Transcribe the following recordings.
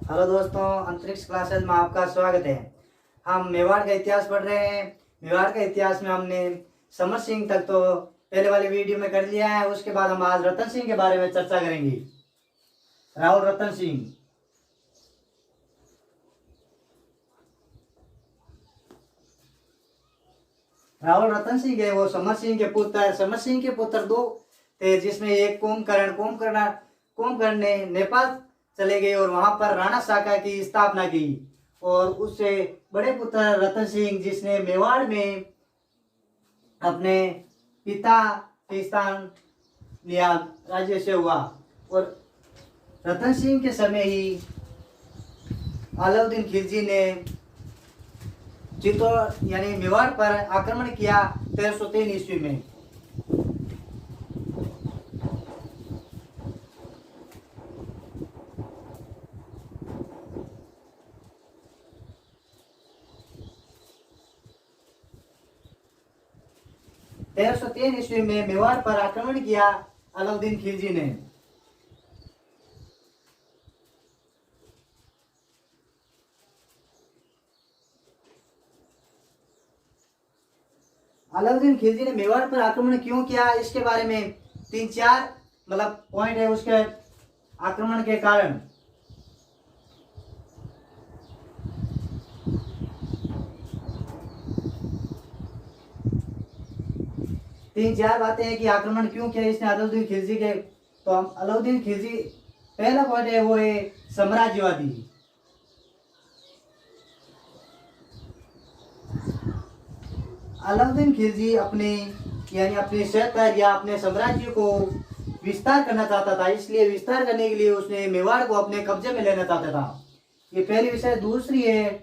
Hello दोस्तों, अंतरिक्ष classes में आपका स्वागत है। हम मेवाड़ का इतिहास पढ़ रहे हैं। मेवाड़ का इतिहास में हमने समर सिंह तक तो पहले वाली वीडियो में कर लिया है। उसके बाद हम आज रतन सिंह के बारे में चर्चा करेंगे। राहुल रतन सिंह। राहुल रतन सिंह है वो समर सिंह के पुत्र है। समर सिंह के पुत्र दो थे, जिसमें एक कुंभकर्ण ने नेपाल चले गए और वहां पर राणा शाका की स्थापना की। और उससे बड़े पुत्र रतन सिंह, जिसने मेवाड़ में अपने पिता के स्थान लिया, राज्य से हुआ। और रतन सिंह के समय ही अलाउद्दीन खिलजी ने चित्तौड़ यानी मेवाड़ पर आक्रमण किया 1303 ईस्वी में। तेरह सौ तीन ईस्वी में मेवाड़ पर आक्रमण किया अलाउद्दीन खिलजी ने। अलाउद्दीन खिलजी ने मेवाड़ पर आक्रमण क्यों किया, इसके बारे में तीन चार पॉइंट है उसके आक्रमण के कारण। तीन चार बातें हैं कि आक्रमण क्यों किया इसने अलाउद्दीन खिलजी के। तो हम अलाउद्दीन खिलजी, पहला पॉइंट है वो है साम्राज्यवादी। अलाउद्दीन खिलजी अपने क्षेत्र या अपने साम्राज्य को विस्तार करना चाहता था। इसलिए विस्तार करने के लिए उसने मेवाड़ को अपने कब्जे में लेना चाहता था। ये पहली विषय। दूसरी है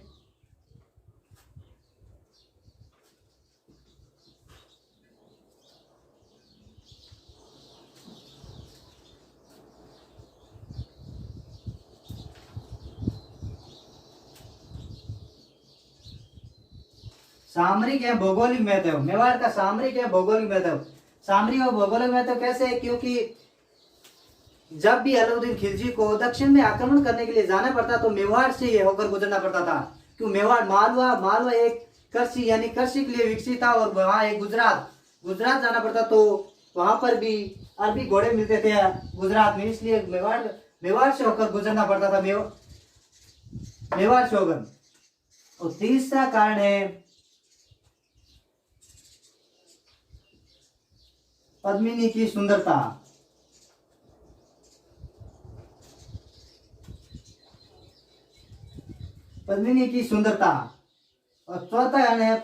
सामरिक या भौगोलिक महत्व। मेवाड़ का सामरिक या भौगोलिक महत्व। सामरिक और भौगोलिक महत्व कैसे है? क्योंकि जब भी अलाउद्दीन खिलजी को दक्षिण में आक्रमण करने के लिए जाना पड़ता तो मेवाड़ से होकर गुजरना पड़ता था। क्यों? मेवाड़ मालवा एक कृषि के लिए विकसित था। और वहाँ एक गुजरात जाना पड़ता तो वहां पर भी अरबी घोड़े मिलते थे गुजरात में। इसलिए मेवाड़ से होकर गुजरना पड़ता था। मेवाड़ से होकर। और तीसरा कारण है पद्मिनी की सुंदरता। पद्मिनी की सुंदरता। और चौथा कारण है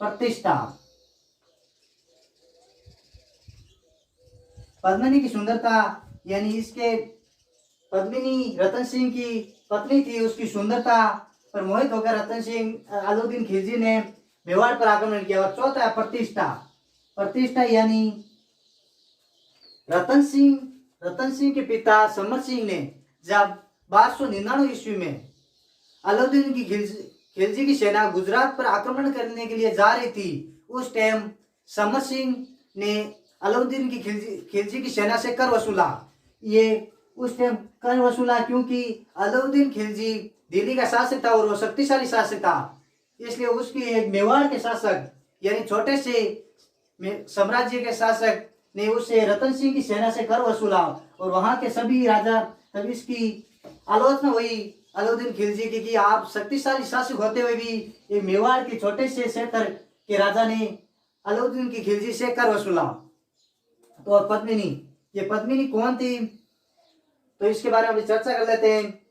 प्रतिष्ठा। पद्मिनी की सुंदरता यानी इसके पद्मिनी रतन सिंह की पत्नी थी। उसकी सुंदरता पर मोहित होकर रतन सिंह अलाउद्दीन खिलजी ने मेवाड़ पर आक्रमण किया। और चौथा है प्रतिष्ठा यानी रतन सिंह के पिता समर सिंह ने जब 1299 ईस्वी में अलाउद्दीन की खिलजी की सेना गुजरात पर आक्रमण करने के लिए जा रही थी, उस टाइम समर सिंह ने अलाउद्दीन की खिलजी की सेना से कर वसूला। ये उस टाइम कर वसूला क्योंकि अलाउद्दीन खिलजी दिल्ली का शासक था और वो शक्तिशाली शासक था। इसलिए उसकी एक मेवाड़ के शासक यानी छोटे से साम्राज्य के शासक ने उससे रतन सिंह की सेना से कर वसूला। और वहां के सभी राजा, तब इसकी आलोचना हुई अलाउद्दीन खिलजी की कि आप शक्तिशाली शासक होते हुए भी ये मेवाड़ के छोटे से क्षेत्र के राजा ने अलाउद्दीन की खिलजी से कर वसूला। तो और पद्मिनी कौन थी, तो इसके बारे में चर्चा कर लेते हैं।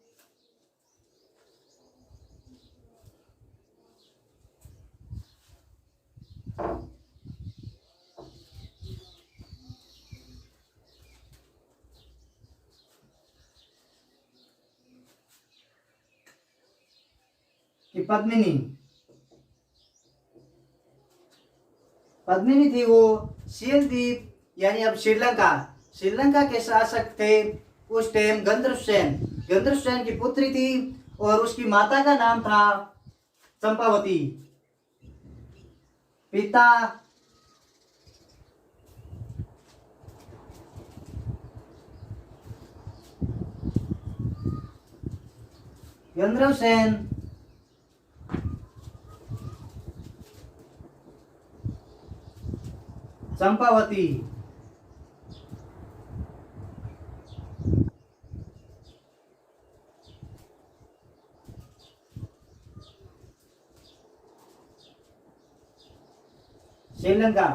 कि पद्मिनी थी वो शील द्वीप यानी अब श्रीलंका के शासक थे उस टाइम गंधर्व सेन की पुत्री थी। और उसकी माता का नाम था चंपावती। पिता गंधर्व सेन, चंपावती, श्रीलंका।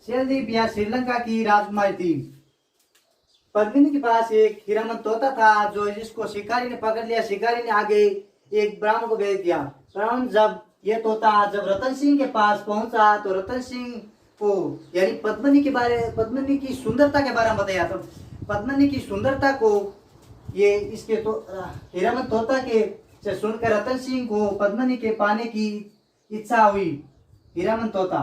शेलदीप या श्रीलंका की राजकुमारी थी। पद्मिनी के पास एक हीरामन तोता था जो जिसको शिकारी ने पकड़ लिया। शिकारी ने आगे एक ब्राह्मण को भेज दिया। ब्राह्मण जब रतन सिंह के पास पहुंचा तो रतन सिंह को यानी पद्मिनी की सुंदरता के बारे में बताया। तो पद्मिनी की सुंदरता को ये इसके तो हीरामन तोता के से सुनकर रतन सिंह को पद्मिनी के पाने की इच्छा हुई। हीरामन तोता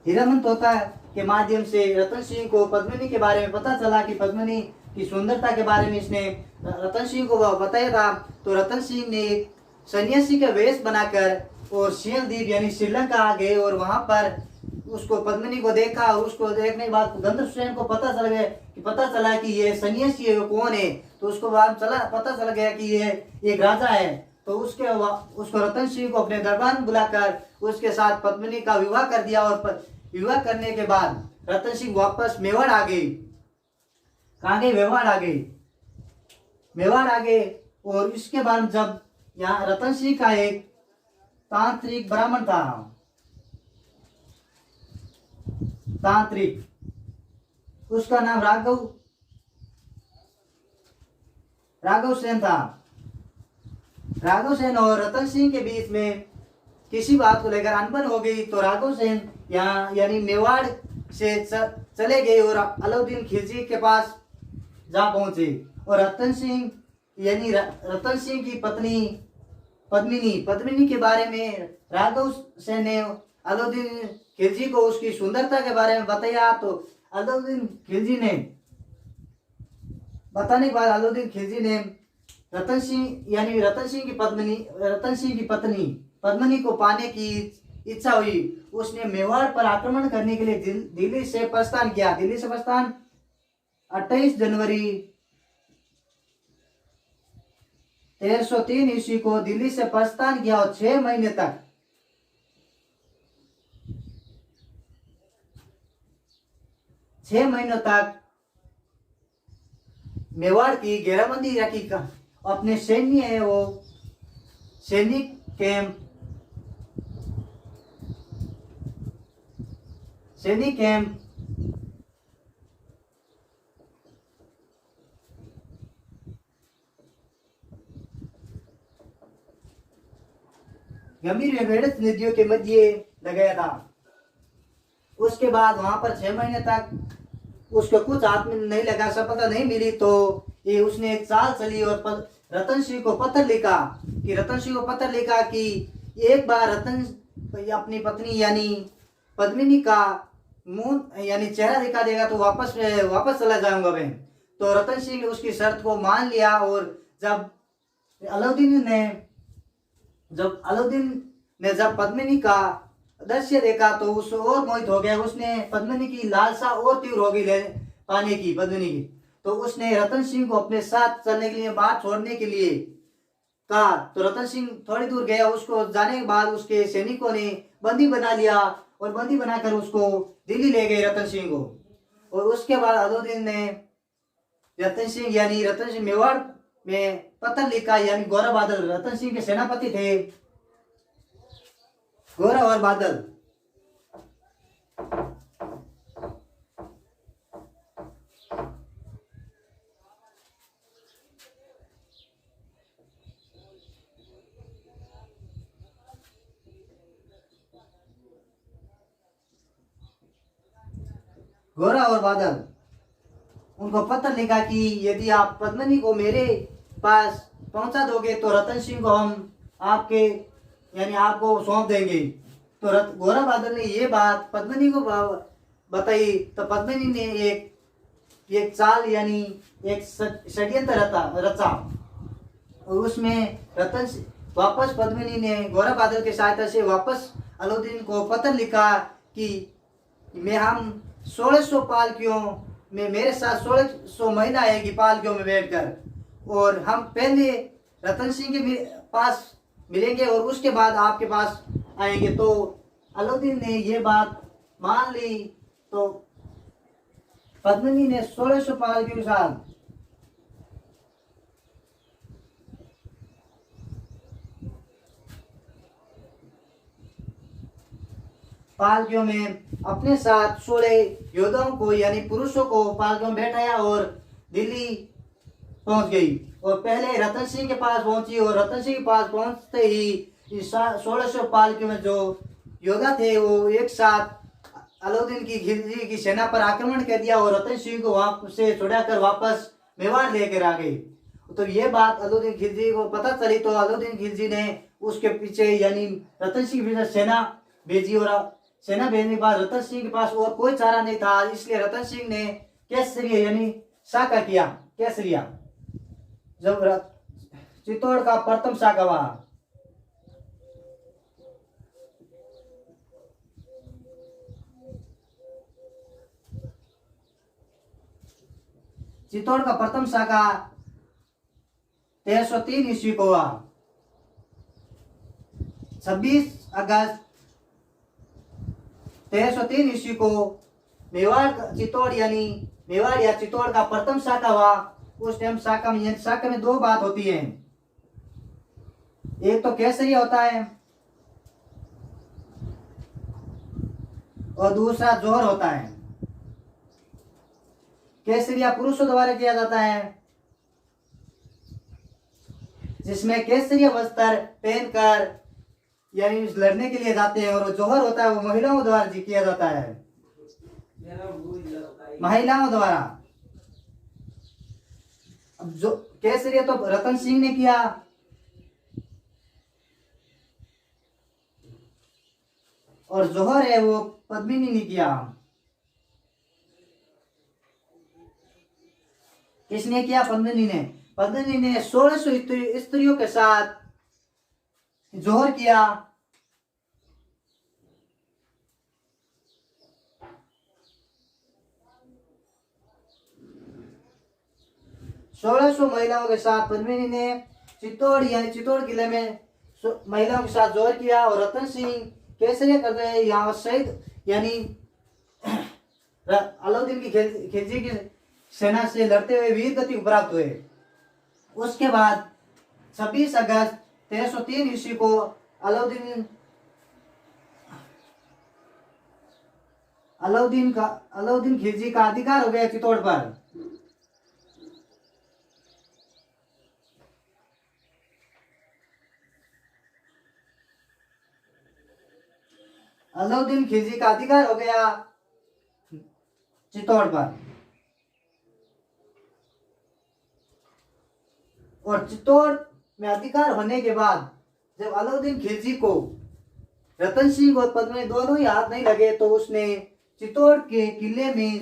हीरामन तोता के माध्यम से रतन सिंह को पद्मिनी के बारे में पता चला कि पद्मिनी की सुंदरता के बारे में इसने रतन सिंह को बताया था। तो रतन सिंह ने सन्यासी का वेश बनाकर और शेलदीप यानी श्रीलंका आ गए और वहां पर उसको पद्मिनी को देखा। और उसको देखने के बाद गंधर्व सेन को पता चला कि ये सन्यासी है, वो कौन है। तो उसको पता चल गया कि ये एक राजा है। तो उसको रतन सिंह को अपने दरबार में बुलाकर उसके साथ पद्मिनी का विवाह कर दिया। और विवाह करने के बाद रतन सिंह वापस मेवाड़ आ गए। कहाँ गए? मेवाड़ आ गए। और इसके बाद जब यहाँ रतन सिंह का एक तांत्रिक ब्राह्मण था, उसका नाम राघव सेन था। राघव सेन और रतन सिंह के बीच में किसी बात को लेकर अनबन हो गई। तो राघव सेन यहाँ यानी मेवाड़ से चले गए और अलाउद्दीन खिलजी के पास जा पहुंचे। और रतन सिंह की पत्नी पद्मिनी के बारे में राघव सेन ने अलाउद्दीन खिलजी को उसकी सुंदरता के बारे में बताया। तो अलाउद्दीन खिलजी ने बताने के बाद अलाउद्दीन खिलजी ने रतन सिंह की पत्नी पद्मिनी को पाने की इच्छा हुई। उसने मेवाड़ पर आक्रमण करने के लिए दिल्ली से प्रस्थान किया। 28 जनवरी 1303 ईस्वी को दिल्ली से प्रस्थान किया और 6 महीनों तक मेवाड़ की घेराबंदी रखी। अपने सैनिक कैंप गंभीर नदियों के मध्य लगाया था। उसके बाद वहां पर 6 महीने तक उसको कुछ हाथ में नहीं लगा, सफलता नहीं मिली। तो ये उसने एक चाल चली और रतन सिंह को पत्र लिखा कि एक बार अपनी पत्नी यानी पद्मिनी का मुंह यानी चेहरा दिखा देगा तो वापस चला जाऊंगा मैं। तो रतन सिंह ने उसकी शर्त को मान लिया। और जब अलाउद्दीन ने जब पद्मिनी का दृश्य देखा तो उस और मोहित हो गया। उसने पद्मिनी की लालसा और तीव्र हो गई पाने की पद्मिनी की। तो उसने रतन सिंह को अपने साथ चलने के लिए, बात छोड़ने के लिए कहा। तो रतन सिंह थोड़ी दूर गया। उसको जाने के बाद उसके सैनिकों ने बंदी बना लिया और बंदी बनाकर उसको दिल्ली ले गए रतन सिंह को। और उसके बाद अलाउद्दीन ने रतन सिंह मेवाड़ में पत्र लिखा। यानी गौरव बादल रतन सिंह के सेनापति थे, गौरव और बादल। उनको पत्र लिखा कि यदि आप पद्मिनी को मेरे पास पहुंचा दोगे तो रतन सिंह को हम आपको सौंप देंगे। तो गौरव बादल ने ये बात पद्मिनी को बताई। तो पद्मिनी ने एक चाल यानी एक षड्यंत्र रचा। और उसमें वापस पद्मिनी ने गौरव बादल की सहायता से वापस अलाउद्दीन को पत्र लिखा कि हम 1600 पालकियों में मेरे साथ 1600 महिला आएगी पालकियों में बैठकर, और हम पहले रतन सिंह के पास मिलेंगे और उसके बाद आपके पास आएंगे। तो अलाउद्दीन ने ये बात मान ली। तो पद्मिनी ने 1600 पालकियों के साथ पालकियों में अपने साथ 16 योद्धाओं को यानी पुरुषों को पालकियों में बैठाया और दिल्ली पहुंच गई, और पहले रतन सिंह के पास पहुंची, और रतन सिंह के पास पहुंचते ही 1600 पालकियों में जो योद्धा थे वो एक साथ अलाउद्दीन की खिलजी की सेना पर आक्रमण कर दिया और रतन सिंह को वहां से छुड़ाकर वापस मेवाड़ लेकर आ गए। तो ये बात अलाउद्दीन खिलजी को पता चली, तो अलाउद्दीन खिलजी ने उसके पीछे यानी रतन सिंह के पीछे सेना भेजी, और सेना भेजने के बाद रतन सिंह के पास और कोई चारा नहीं था, इसलिए रतन सिंह ने केसरिया यानी साका किया। केसरिया जब चित्तौड़ का प्रथम साका हुआ, चित्तौड़ का प्रथम साका 1303 ईस्वी को हुआ। 26 अगस्त 1303 ईस्वी को मेवाड़ चित्तौड़ यानी मेवाड़ या चित्तौड़ का प्रथम साका हुआ। उस टाइम साका में दो बात होती है, एक तो केसरिया होता है और दूसरा जोहर होता है। केसरिया पुरुषों द्वारा किया जाता है, जिसमें केसरिया वस्त्र पहनकर यानी लड़ने के लिए जाते हैं, और जोहर होता है वो महिलाओं द्वारा किया जाता है, महिलाओं द्वारा। अब जो केसरिया तो रतन सिंह ने किया, और जोहर है वो पद्मिनी ने किया। किसने किया? पद्मिनी ने। पद्मिनी ने 1600 स्त्रियों के साथ जोहर किया। महिलाओं के साथ पद्मिनी ने चित्तौड़ यानी चित्तौड़ किले में महिलाओं के साथ जोहर किया, और रतन सिंह केसरिया कर रहे यहाँ शहीद यानी अलाउद्दीन की खिलजी की सेना से लड़ते हुए वीर गति को प्राप्त हुए। उसके बाद 26 अगस्त 1303 ईस्वी को अलाउद्दीन खिलजी का अधिकार हो गया चित्तौड़ पर। अलाउद्दीन खिलजी का अधिकार हो गया चित्तौड़ पर, और चित्तौड़ में अधिकार होने के बाद जब अलाउद्दीन खिलजी को रतन सिंह और पद्मिनी दोनों ही हाथ नहीं लगे, तो उसने चित्तौड़ के किले में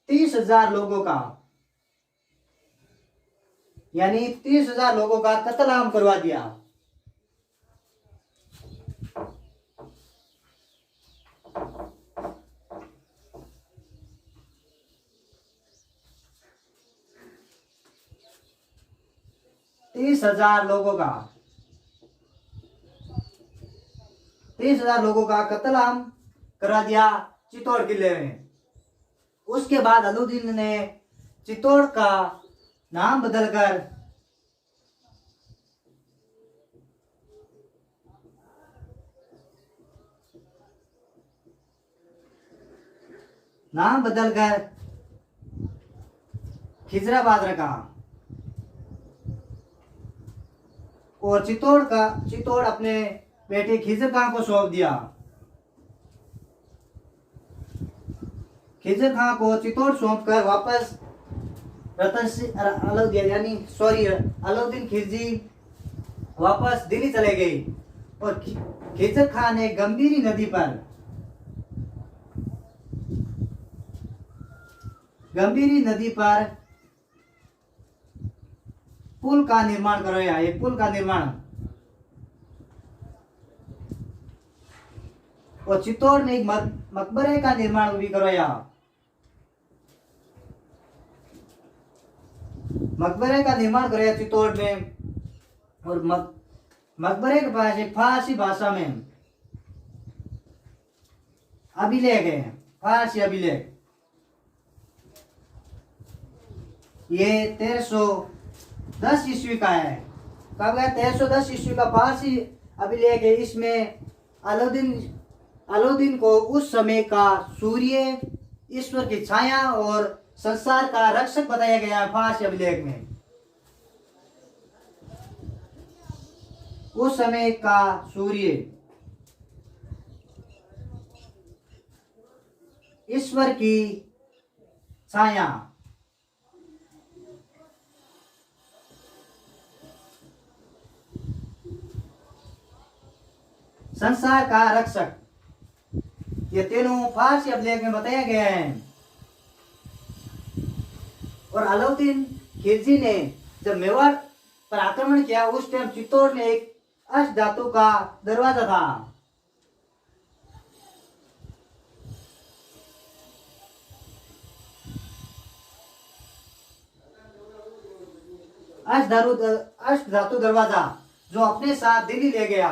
30,000 लोगों का यानी 30,000 लोगों का कत्लेआम करवा दिया। तीस हजार लोगों का कत्लेआम करा दिया चित्तौड़ किले में। उसके बाद अलाउद्दीन ने चित्तौड़ का नाम बदलकर खिजराबाद रखा, और चित्तौड़ अपने बेटे खिजर खां को सौंप दिया। खिजर खां को चित्तौड़ सौंपकर वापस अलाउद्दीन खिलजी वापस दिल्ली चले गए, और खिजर खां ने गंभीरी नदी पर पुल का निर्माण करवाया। एक पुल का निर्माण, और चित्तौड़ ने एक मकबरे का निर्माण भी करवाया। मकबरे का निर्माण कराया चित्तौड़ में। और मकबरे के पास एक फारसी भाषा में अभिलेख है, फारसी अभिलेख। ये 1310 ईस्वी का है। कब गया? 1310 ईस्वी का फारसी अभिलेख है। इसमें अलाउद्दीन को उस समय का सूर्य, ईश्वर की छाया और संसार का रक्षक बताया गया है फारसी अभिलेख में। उस समय का सूर्य, ईश्वर की छाया, संसार का रक्षक, ये तीनों फारसी अभिलेख में बताया गया है। और अलाउद्दीन खिलजी ने जब मेवाड़ पर आक्रमण किया उस टाइम चित्तौड़ में एक अष्ट धातु का दरवाजा था। अष्ट धातु दरवाजा जो अपने साथ दिल्ली ले गया।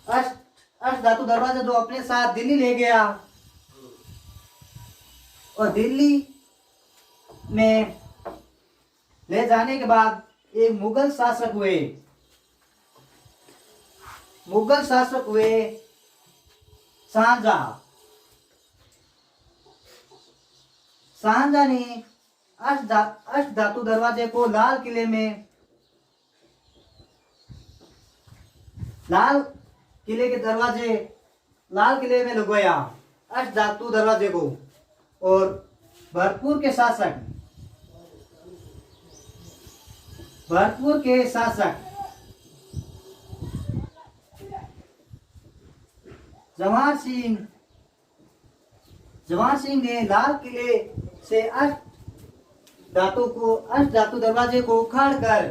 अष्ट धातु दरवाजा जो अपने साथ दिल्ली ले गया। और दिल्ली में ले जाने के बाद एक मुगल शासक हुए शाहजहां ने अष्ट धातु दरवाजे को लाल किले में लगवाया, अष्ट धातु दरवाजे को। और भरतपुर के शासक जवाहर सिंह ने लाल किले से अष्ट धातु दरवाजे को उखाड़ कर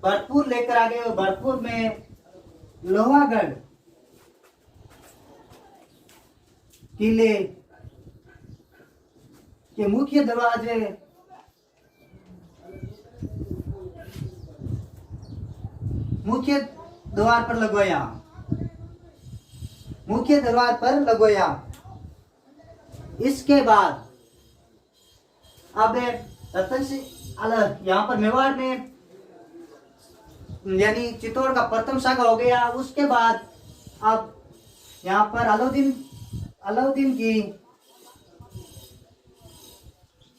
भरतपुर लेकर आ गए। और भरतपुर में लोहागढ़ किले के मुख्य द्वार पर लगवाया। इसके बाद अब रतन सिंह यहाँ पर मेवाड़ में यानी चित्तौड़ का प्रथम शाखा हो गया। उसके बाद अब यहाँ पर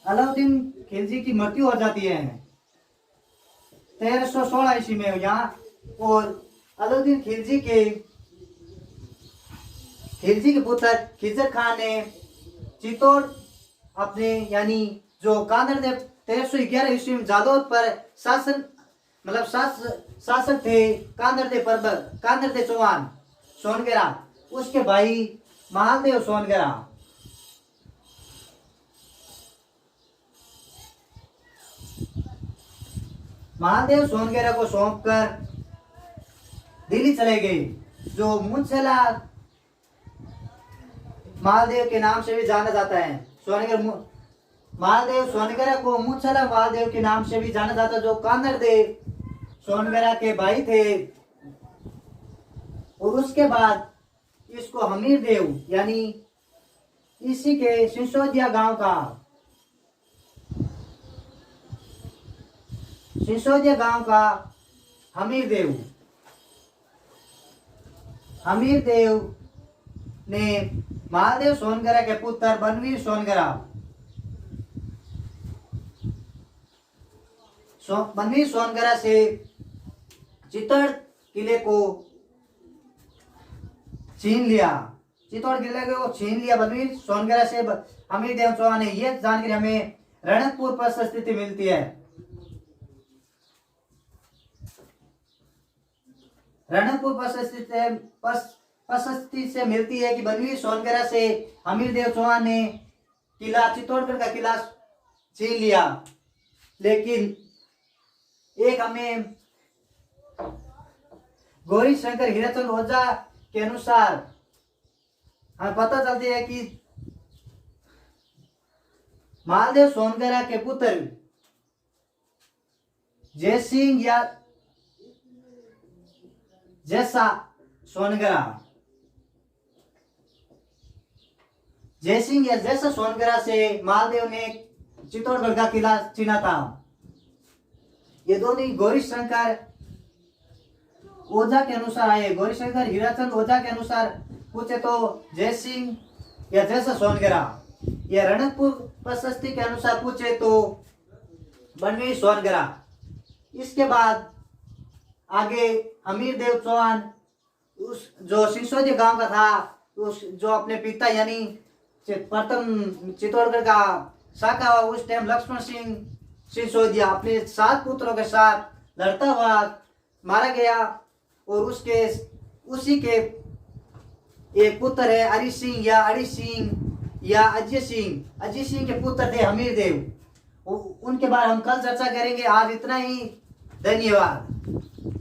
अलाउद्दीन खिलजी की मृत्यु हो जाती है 1316 ईस्वी में यहाँ। और अलाउद्दीन खिलजी के पुत्र खिजर खान ने चित्तौड़ अपने यानी जो कांदड़ देव 1311 ईस्वी में जादौद पर शासक थे कांदड़ देव चौहान सोनगरा, उसके भाई महादेव सोनगरा को सौंपकर दिल्ली चले गए, जो मुंशला महादेव के नाम से भी जाना जाता है। महादेव सोनगरा को मुंशला महादेव के नाम से भी जाना जाता है, जो कांदड़ देव सोनगरा के भाई थे। और उसके बाद इसको हमीर देव यानी इसी के सिसोदिया गांव का हमीर देव ने महादेव सोनगरा के पुत्र बनवीर सोनगरा से चित्तौड़ किले को छीन लिया। बनवीर सोनगरा से हमीर देव चौहान ने यह जानकारी हमें रणकपुर प्रशस्ति मिलती है। रणकपुर प्रशस्ति से मिलती है कि बनवीर सोनगरा से हमीर देव चौहान ने चित्तौड़गढ़ का किला छीन लिया। लेकिन एक हमें गौरी शंकर हीराचंद ओझा के अनुसार हमें पता चलती है कि मालदेव सोनगरा के पुत्र जयसिंह या जैसा सोनगरा, जयसिंह या जैसा सोनगरा से मालदेव ने चित्तौड़गढ़ का किला छीना था। ये दोनों गौरी शंकर ओझा के अनुसार आए। गौरी शंकर हीराचंद ओझा के अनुसार पूछे तो जयसिंह या जैसा सोनगरा, या रणकपुर प्रशस्ति के अनुसार पूछे तो बनवीर सोनगरा। इसके बाद आगे हमीर देव चौहान, उस जो सिंसोदिया गांव का था, उस जो अपने पिता यानी प्रथम चित्तौड़गढ़ का शाखा हुआ, उस टाइम लक्ष्मण सिंह सिंसोदिया अपने 7 पुत्रों के साथ लड़ता हुआ मारा गया। और उसके उसी के एक पुत्र है अरि सिंह या अड़ी सिंह या अजय सिंह। अजय सिंह के पुत्र थे हमीर देव। उनके बारे में हम कल चर्चा करेंगे। आज इतना ही, धन्यवाद।